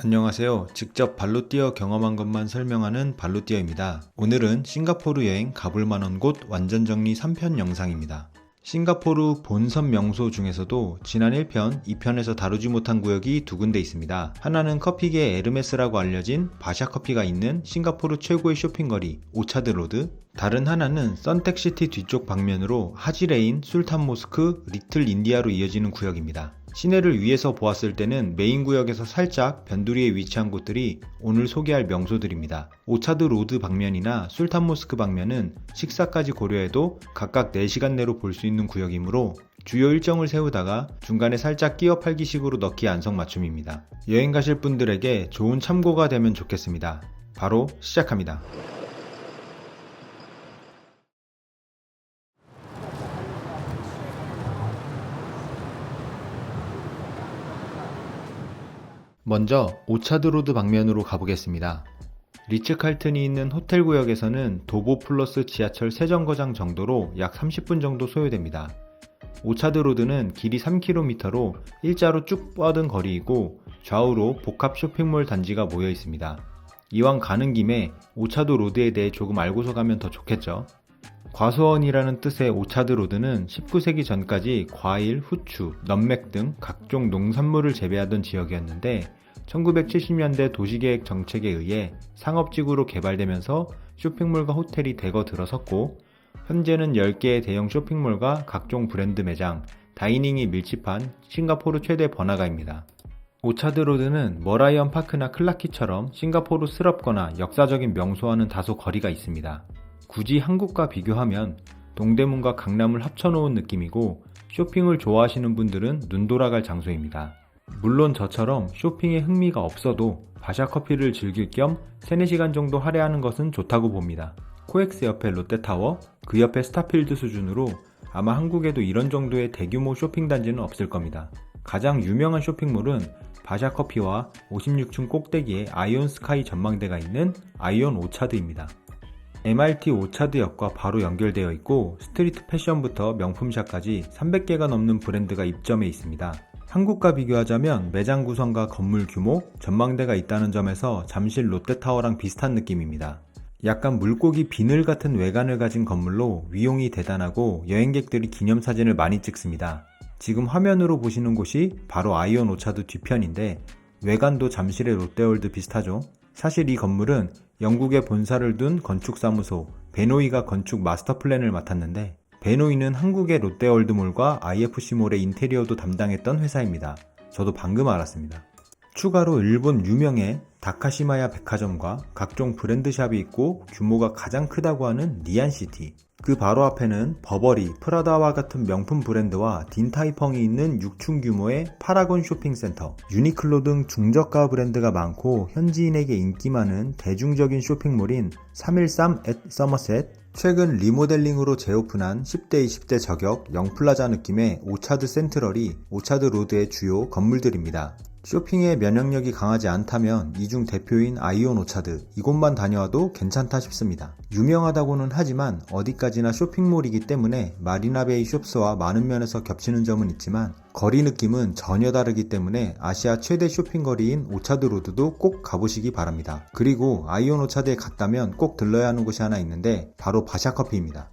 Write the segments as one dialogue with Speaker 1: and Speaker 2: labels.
Speaker 1: 안녕하세요. 직접 발로 뛰어 경험한 것만 설명하는 발로뛰어입니다. 오늘은 싱가포르 여행 가볼 만한 곳 완전 정리 3편 영상입니다. 싱가포르 본섬 명소 중에서도 지난 1편, 2편에서 다루지 못한 구역이 두 군데 있습니다. 하나는 커피계 에르메스라고 알려진 바샤커피가 있는 싱가포르 최고의 쇼핑거리 오차드 로드, 다른 하나는 선택시티 뒤쪽 방면으로 하지레인, 술탄 모스크, 리틀 인디아로 이어지는 구역입니다. 시내를 위에서 보았을 때는 메인 구역에서 살짝 변두리에 위치한 곳들이 오늘 소개할 명소들입니다. 오차드 로드 방면이나 술탄 모스크 방면은 식사까지 고려해도 각각 4시간 내로 볼 수 있는 구역이므로 주요 일정을 세우다가 중간에 살짝 끼어 팔기식으로 넣기 안성맞춤입니다. 여행 가실 분들에게 좋은 참고가 되면 좋겠습니다. 바로 시작합니다. 먼저 오차드로드 방면으로 가보겠습니다. 리츠칼튼이 있는 호텔 구역에서는 도보 플러스 지하철 3정거장 정도로 약 30분 정도 소요됩니다. 오차드로드는 길이 3km로 일자로 쭉 뻗은 거리이고 좌우로 복합 쇼핑몰 단지가 모여 있습니다. 이왕 가는 김에 오차드로드에 대해 조금 알고서 가면 더 좋겠죠. 과수원이라는 뜻의 오차드로드는 19세기 전까지 과일, 후추, 넘맥 등 각종 농산물을 재배하던 지역이었는데 1970년대 도시계획 정책에 의해 상업지구로 개발되면서 쇼핑몰과 호텔이 대거 들어섰고 현재는 10개의 대형 쇼핑몰과 각종 브랜드 매장, 다이닝이 밀집한 싱가포르 최대 번화가입니다. 오차드로드는 머라이언 파크나 클라키처럼 싱가포르스럽거나 역사적인 명소와는 다소 거리가 있습니다. 굳이 한국과 비교하면 동대문과 강남을 합쳐놓은 느낌이고 쇼핑을 좋아하시는 분들은 눈 돌아갈 장소입니다. 물론 저처럼 쇼핑에 흥미가 없어도 바샤커피를 즐길 겸 3-4시간 정도 할애하는 것은 좋다고 봅니다. 코엑스 옆에 롯데타워, 그 옆에 스타필드 수준으로 아마 한국에도 이런 정도의 대규모 쇼핑단지는 없을 겁니다. 가장 유명한 쇼핑몰은 바샤커피와 56층 꼭대기에 아이온 스카이 전망대가 있는 아이온 오차드입니다. MRT 오차드역과 바로 연결되어 있고 스트리트 패션부터 명품샵까지 300개가 넘는 브랜드가 입점해 있습니다. 한국과 비교하자면 매장 구성과 건물 규모, 전망대가 있다는 점에서 잠실 롯데타워랑 비슷한 느낌입니다. 약간 물고기 비늘 같은 외관을 가진 건물로 위용이 대단하고 여행객들이 기념사진을 많이 찍습니다. 지금 화면으로 보시는 곳이 바로 아이온 오차드 뒤편인데 외관도 잠실의 롯데월드 비슷하죠? 사실 이 건물은 영국에 본사를 둔 건축사무소 베노이가 건축 마스터 플랜을 맡았는데 베노이는 한국의 롯데월드몰과 IFC몰의 인테리어도 담당했던 회사입니다. 저도 방금 알았습니다. 추가로 일본 유명의 다카시마야 백화점과 각종 브랜드샵이 있고 규모가 가장 크다고 하는 니안시티, 그 바로 앞에는 버버리, 프라다와 같은 명품 브랜드와 딘타이펑이 있는 6층 규모의 파라곤 쇼핑센터, 유니클로 등 중저가 브랜드가 많고 현지인에게 인기 많은 대중적인 쇼핑몰인 313 앳 서머셋, 최근 리모델링으로 재오픈한 10대 20대 저격 영플라자 느낌의 오차드 센트럴이 오차드 로드의 주요 건물들입니다. 쇼핑에 면역력이 강하지 않다면 이 중 대표인 아이온 오차드, 이곳만 다녀와도 괜찮다 싶습니다. 유명하다고는 하지만 어디까지나 쇼핑몰이기 때문에 마리나베이 숍스와 많은 면에서 겹치는 점은 있지만 거리 느낌은 전혀 다르기 때문에 아시아 최대 쇼핑거리인 오차드 로드도 꼭 가보시기 바랍니다. 그리고 아이온 오차드에 갔다면 꼭 들러야 하는 곳이 하나 있는데 바로 바샤커피입니다.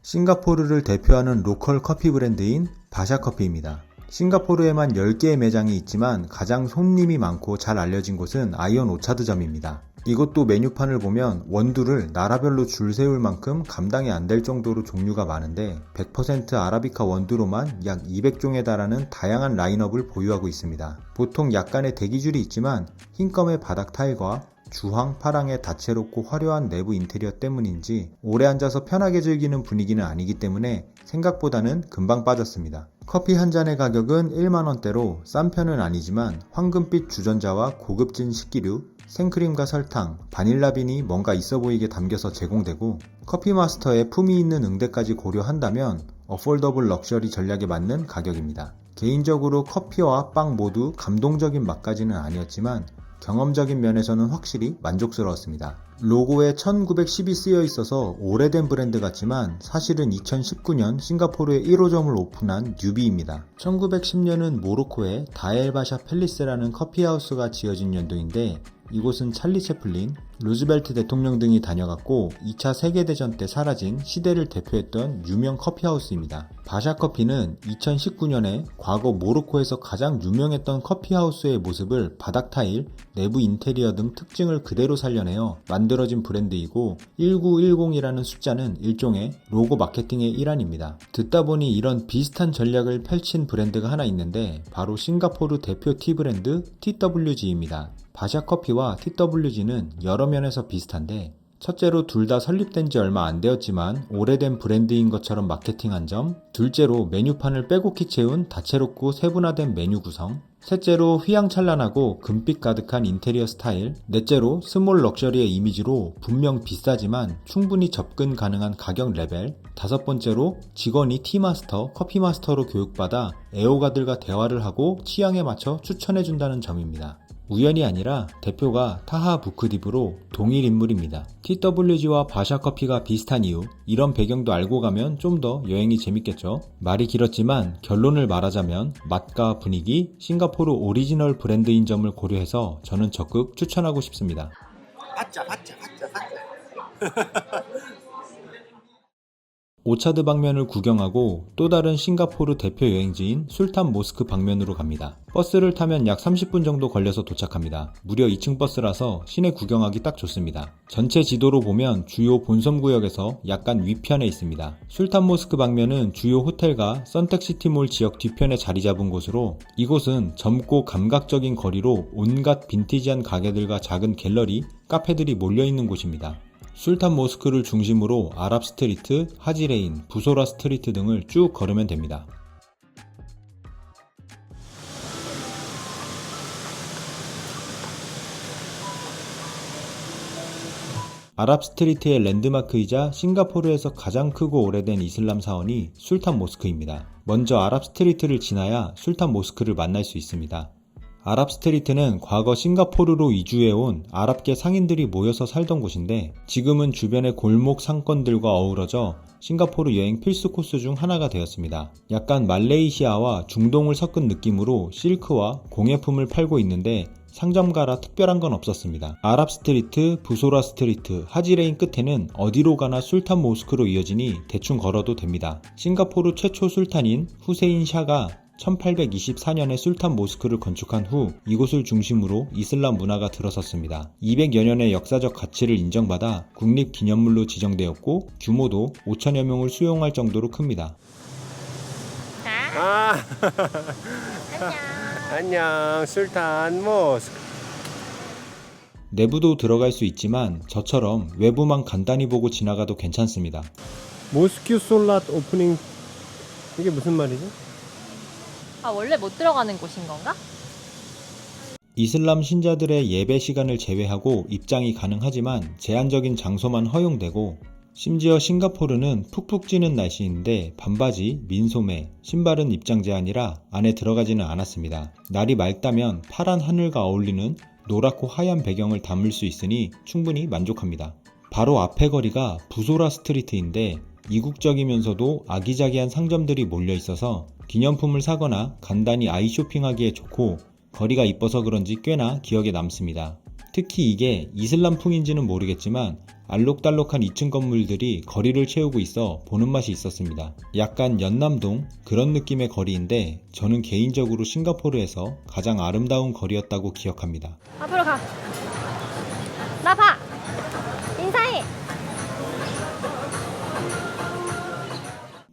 Speaker 1: 싱가포르를 대표하는 로컬 커피 브랜드인 바샤커피입니다. 싱가포르에만 10개의 매장이 있지만 가장 손님이 많고 잘 알려진 곳은 아이온 오차드점입니다. 이것도 메뉴판을 보면 원두를 나라별로 줄 세울 만큼 감당이 안 될 정도로 종류가 많은데 100% 아라비카 원두로만 약 200종에 달하는 다양한 라인업을 보유하고 있습니다. 보통 약간의 대기줄이 있지만 흰검의 바닥 타일과 주황, 파랑의 다채롭고 화려한 내부 인테리어 때문인지 오래 앉아서 편하게 즐기는 분위기는 아니기 때문에 생각보다는 금방 빠졌습니다. 커피 한 잔의 가격은 1만원대로 싼 편은 아니지만 황금빛 주전자와 고급진 식기류, 생크림과 설탕, 바닐라빈이 뭔가 있어 보이게 담겨서 제공되고 커피 마스터의 품위 있는 응대까지 고려한다면 어폴더블 럭셔리 전략에 맞는 가격입니다. 개인적으로 커피와 빵 모두 감동적인 맛까지는 아니었지만 경험적인 면에서는 확실히 만족스러웠습니다. 로고에 1910이 쓰여 있어서 오래된 브랜드 같지만 사실은 2019년 싱가포르에 1호점을 오픈한 뉴비입니다. 1910년은 모로코의 다엘바샤 팰리스라는 커피하우스가 지어진 연도인데 이곳은 찰리 채플린, 루즈벨트 대통령 등이 다녀갔고 2차 세계대전 때 사라진 시대를 대표했던 유명 커피하우스입니다. 바샤 커피는 2019년에 과거 모로코에서 가장 유명했던 커피하우스의 모습을 바닥 타일, 내부 인테리어 등 특징을 그대로 살려내어 만들어진 브랜드이고 1910이라는 숫자는 일종의 로고 마케팅의 일환입니다. 듣다 보니 이런 비슷한 전략을 펼친 브랜드가 하나 있는데 바로 싱가포르 대표 티 브랜드 TWG입니다. 바샤 커피와 TWG는 여러 면에서 비슷한데 첫째로 둘 다 설립된 지 얼마 안 되었지만 오래된 브랜드인 것처럼 마케팅한 점, 둘째로 메뉴판을 빼곡히 채운 다채롭고 세분화된 메뉴 구성, 셋째로 휘황찬란하고 금빛 가득한 인테리어 스타일, 넷째로 스몰 럭셔리의 이미지로 분명 비싸지만 충분히 접근 가능한 가격 레벨, 다섯 번째로 직원이 티마스터, 커피마스터로 교육받아 애호가들과 대화를 하고 취향에 맞춰 추천해준다는 점입니다. 우연이 아니라 대표가 타하 부크딥으로 동일 인물입니다. TWG와 바샤 커피가 비슷한 이유, 이런 배경도 알고 가면 좀 더 여행이 재밌겠죠. 말이 길었지만 결론을 말하자면 맛과 분위기, 싱가포르 오리지널 브랜드인 점을 고려해서 저는 적극 추천하고 싶습니다.
Speaker 2: 받자.
Speaker 1: 오차드 방면을 구경하고 또 다른 싱가포르 대표 여행지인 술탄 모스크 방면으로 갑니다. 버스를 타면 약 30분 정도 걸려서 도착합니다. 무려 2층 버스라서 시내 구경하기 딱 좋습니다. 전체 지도로 보면 주요 본섬구역에서 약간 위편에 있습니다. 술탄 모스크 방면은 주요 호텔과 선택시티몰 지역 뒤편에 자리 잡은 곳으로 이곳은 젊고 감각적인 거리로 온갖 빈티지한 가게들과 작은 갤러리, 카페들이 몰려있는 곳입니다. 술탄 모스크를 중심으로 아랍 스트리트, 하지레인, 부소라 스트리트 등을 쭉 걸으면 됩니다. 아랍 스트리트의 랜드마크이자 싱가포르에서 가장 크고 오래된 이슬람 사원이 술탄 모스크입니다. 먼저 아랍 스트리트를 지나야 술탄 모스크를 만날 수 있습니다. 아랍 스트리트는 과거 싱가포르로 이주해온 아랍계 상인들이 모여서 살던 곳인데 지금은 주변의 골목 상권들과 어우러져 싱가포르 여행 필수 코스 중 하나가 되었습니다. 약간 말레이시아와 중동을 섞은 느낌으로 실크와 공예품을 팔고 있는데 상점가라 특별한 건 없었습니다. 아랍 스트리트, 부소라 스트리트, 하지레인 끝에는 어디로 가나 술탄 모스크로 이어지니 대충 걸어도 됩니다. 싱가포르 최초 술탄인 후세인 샤가 1824년에 술탄 모스크를 건축한 후 이곳을 중심으로 이슬람 문화가 들어섰습니다. 200여 년의 역사적 가치를 인정받아 국립기념물로 지정되었고 규모도 5천여 명을 수용할 정도로 큽니다.
Speaker 2: 안녕 술탄 모스크.
Speaker 1: 내부도 들어갈 수 있지만 저처럼 외부만 간단히 보고 지나가도 괜찮습니다.
Speaker 2: 모스큐 솔랏 오프닝, 이게 무슨 말이죠?
Speaker 3: 원래 못 들어가는 곳인 건가?
Speaker 1: 이슬람 신자들의 예배 시간을 제외하고 입장이 가능하지만 제한적인 장소만 허용되고 심지어 싱가포르는 푹푹 찌는 날씨인데 반바지, 민소매, 신발은 입장 제한이라 안에 들어가지는 않았습니다. 날이 맑다면 파란 하늘과 어울리는 노랗고 하얀 배경을 담을 수 있으니 충분히 만족합니다. 바로 앞에 거리가 부소라 스트리트인데 이국적이면서도 아기자기한 상점들이 몰려 있어서 기념품을 사거나 간단히 아이 쇼핑하기에 좋고 거리가 이뻐서 그런지 꽤나 기억에 남습니다. 특히 이게 이슬람풍인지는 모르겠지만 알록달록한 2층 건물들이 거리를 채우고 있어 보는 맛이 있었습니다. 약간 연남동 그런 느낌의 거리인데 저는 개인적으로 싱가포르에서 가장 아름다운 거리였다고 기억합니다.
Speaker 3: 앞으로 가. 나 봐. 인사해.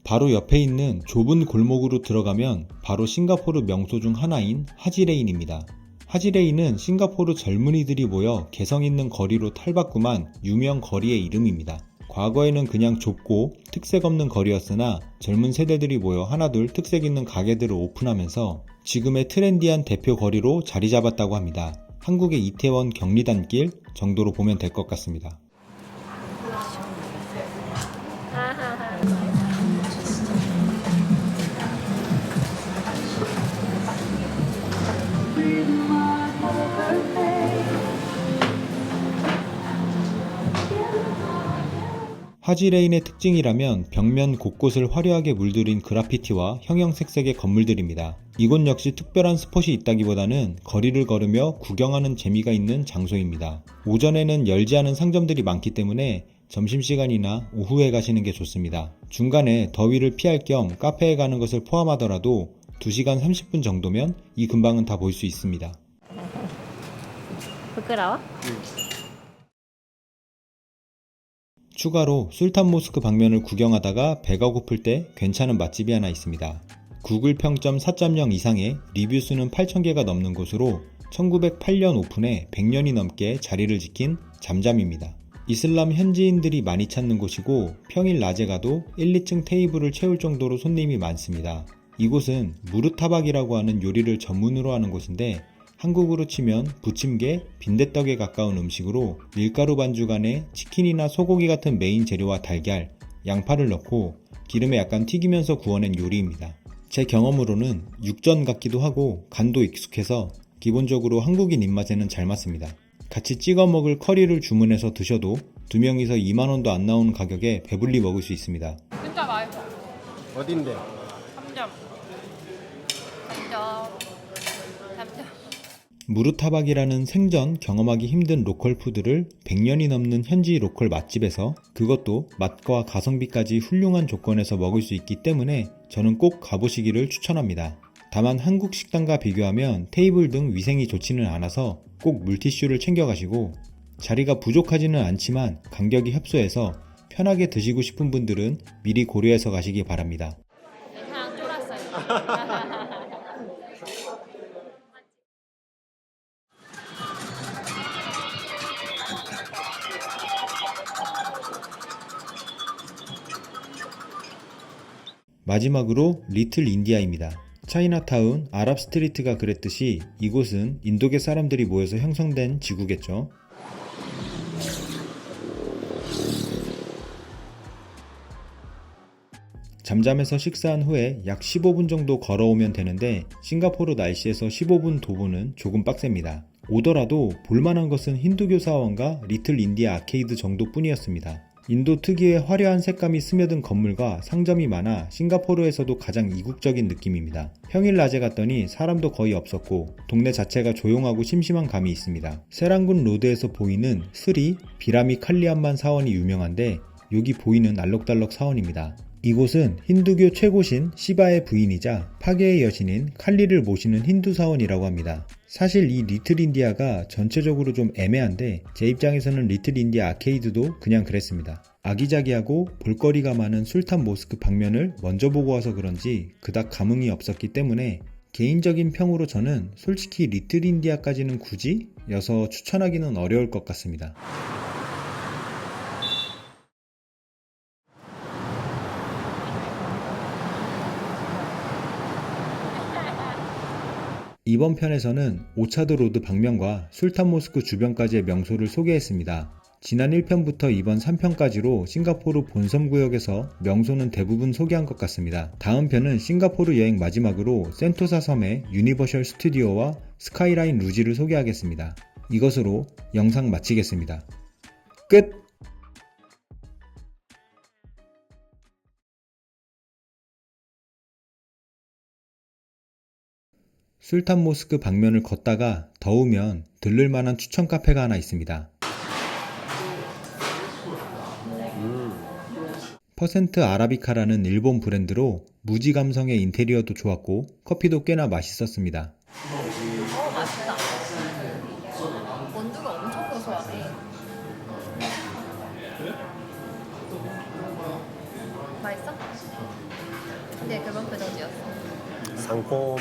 Speaker 1: 바로 옆에 있는 좁은 골목으로 들어가면 바로 싱가포르 명소 중 하나인 하지레인입니다. 하지레인은 싱가포르 젊은이들이 모여 개성있는 거리로 탈바꿈한 유명 거리의 이름입니다. 과거에는 그냥 좁고 특색 없는 거리였으나 젊은 세대들이 모여 하나둘 특색 있는 가게들을 오픈하면서 지금의 트렌디한 대표 거리로 자리 잡았다고 합니다. 한국의 이태원 경리단길 정도로 보면 될 것 같습니다. 하지레인의 특징이라면 벽면 곳곳을 화려하게 물들인 그라피티와 형형색색의 건물들입니다. 이곳 역시 특별한 스폿이 있다기보다는 거리를 걸으며 구경하는 재미가 있는 장소입니다. 오전에는 열지 않은 상점들이 많기 때문에 점심시간이나 오후에 가시는 게 좋습니다. 중간에 더위를 피할 겸 카페에 가는 것을 포함하더라도 2시간 30분 정도면 이 근방은 다 볼 수 있습니다.
Speaker 3: 부끄러워?
Speaker 1: 추가로 술탄 모스크 방면을 구경하다가 배가 고플 때 괜찮은 맛집이 하나 있습니다. 구글 평점 4.0 이상의 리뷰 수는 8,000개가 넘는 곳으로 1908년 오픈해 100년이 넘게 자리를 지킨 잠잠입니다. 이슬람 현지인들이 많이 찾는 곳이고 평일 낮에 가도 1, 2층 테이블을 채울 정도로 손님이 많습니다. 이곳은 무르타박이라고 하는 요리를 전문으로 하는 곳인데 한국으로 치면 부침개, 빈대떡에 가까운 음식으로 밀가루 반죽 안에 치킨이나 소고기 같은 메인 재료와 달걀, 양파를 넣고 기름에 약간 튀기면서 구워낸 요리입니다. 제 경험으로는 육전 같기도 하고 간도 익숙해서 기본적으로 한국인 입맛에는 잘 맞습니다. 같이 찍어 먹을 커리를 주문해서 드셔도 2명이서 2만원도 안 나오는 가격에 배불리 먹을 수 있습니다.
Speaker 3: 진짜 맛있어.
Speaker 2: 어딘데?
Speaker 3: 3점.
Speaker 1: 무르타박이라는 생전 경험하기 힘든 로컬 푸드를 100년이 넘는 현지 로컬 맛집에서 그것도 맛과 가성비까지 훌륭한 조건에서 먹을 수 있기 때문에 저는 꼭 가보시기를 추천합니다. 다만 한국 식당과 비교하면 테이블 등 위생이 좋지는 않아서 꼭 물티슈를 챙겨가시고 자리가 부족하지는 않지만 간격이 협소해서 편하게 드시고 싶은 분들은 미리 고려해서 가시기 바랍니다.
Speaker 3: 그냥 쫄았어요.
Speaker 1: 마지막으로 리틀 인디아입니다. 차이나타운, 아랍스트리트가 그랬듯이 이곳은 인도계 사람들이 모여서 형성된 지구겠죠. 잠잠해서 식사한 후에 약 15분 정도 걸어오면 되는데 싱가포르 날씨에서 15분 도보는 조금 빡셉니다. 오더라도 볼만한 것은 힌두교 사원과 리틀 인디아 아케이드 정도뿐이었습니다. 인도 특유의 화려한 색감이 스며든 건물과 상점이 많아 싱가포르에서도 가장 이국적인 느낌입니다. 평일 낮에 갔더니 사람도 거의 없었고 동네 자체가 조용하고 심심한 감이 있습니다. 세랑군 로드에서 보이는 스리, 비라미 칼리암만 사원이 유명한데 여기 보이는 알록달록 사원입니다. 이곳은 힌두교 최고신 시바의 부인이자 파괴의 여신인 칼리를 모시는 힌두 사원이라고 합니다. 사실 이 리틀 인디아가 전체적으로 좀 애매한데 제 입장에서는 리틀 인디아 아케이드도 그냥 그랬습니다. 아기자기하고 볼거리가 많은 술탄 모스크 방면을 먼저 보고 와서 그런지 그닥 감흥이 없었기 때문에 개인적인 평으로 저는 솔직히 리틀 인디아까지는 굳이 여서 추천하기는 어려울 것 같습니다. 이번 편에서는 오차드 로드 방면과 술탄 모스크 주변까지의 명소를 소개했습니다. 지난 1편부터 이번 3편까지로 싱가포르 본섬 구역에서 명소는 대부분 소개한 것 같습니다. 다음 편은 싱가포르 여행 마지막으로 센토사 섬의 유니버셜 스튜디오와 스카이라인 루지를 소개하겠습니다. 이것으로 영상 마치겠습니다. 끝! 술탄 모스크 방면을 걷다가 더우면 들를만한 추천 카페가 하나 있습니다. 퍼센트 아라비카라는 일본 브랜드로 무지 감성의 인테리어도 좋았고 커피도 꽤나 맛있었습니다.
Speaker 3: 맛있다. 원두가 엄청 고소하네. 맛있어? 근데 그런 표정이었어.
Speaker 2: 상콤.